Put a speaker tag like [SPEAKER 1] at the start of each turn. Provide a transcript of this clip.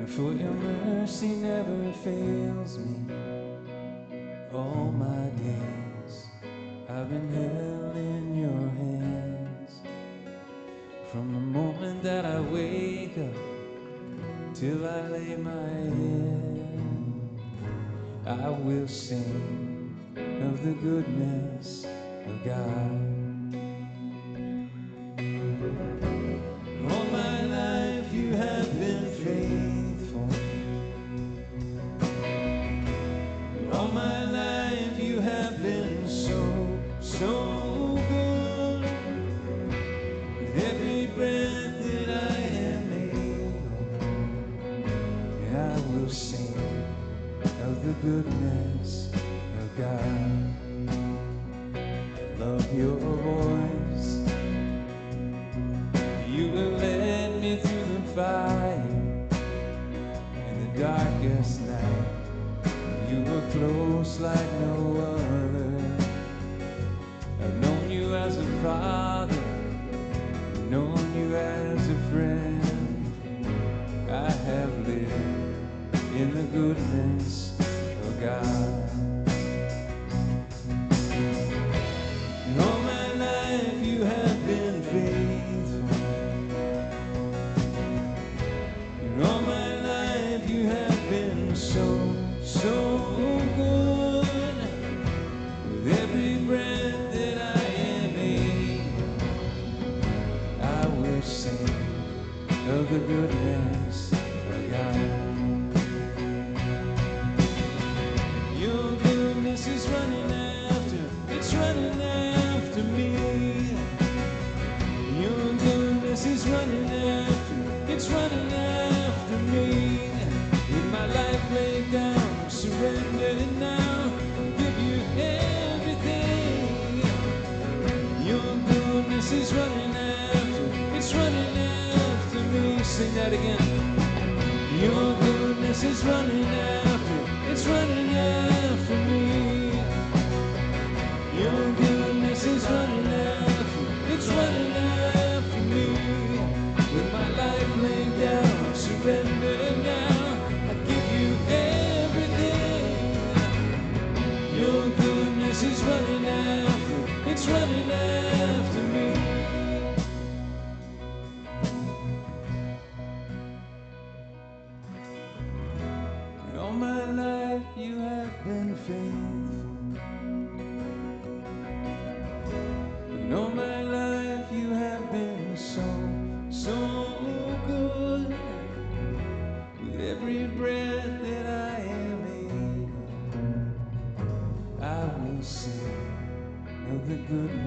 [SPEAKER 1] For your mercy never fails me. All my days I've been held in your hands. From the moment that I wake up till I lay my head, I will sing of the goodness of God. All my life you have been faithful. All my life you have been so, so good. With every breath that I am able, I will sing of the goodness of God. Love your voice. You have led me through the fire in the darkest night. You were close like no other. I've known you as a father, I've known you as a friend. I have lived in the goodness of God. And all my life you have been faithful. And all my life you have been so, so good. With every breath that I am able, I will sing of the goodness of God. Your goodness is running after, it's running after me. Your goodness is running after, it's running after me. With my life laid down, surrendered now, give you everything. Your goodness is running after, it's running after me. Sing that again. Your goodness is running after, it's running after me. Your goodness is running after, it's running after me. With my life laid down, surrendered now, I give you everything. Your goodness is running after, it's running after me. And all my life you have been faithful. And all my life you have been so, so good. With every breath that I am able, I will sing of the goodness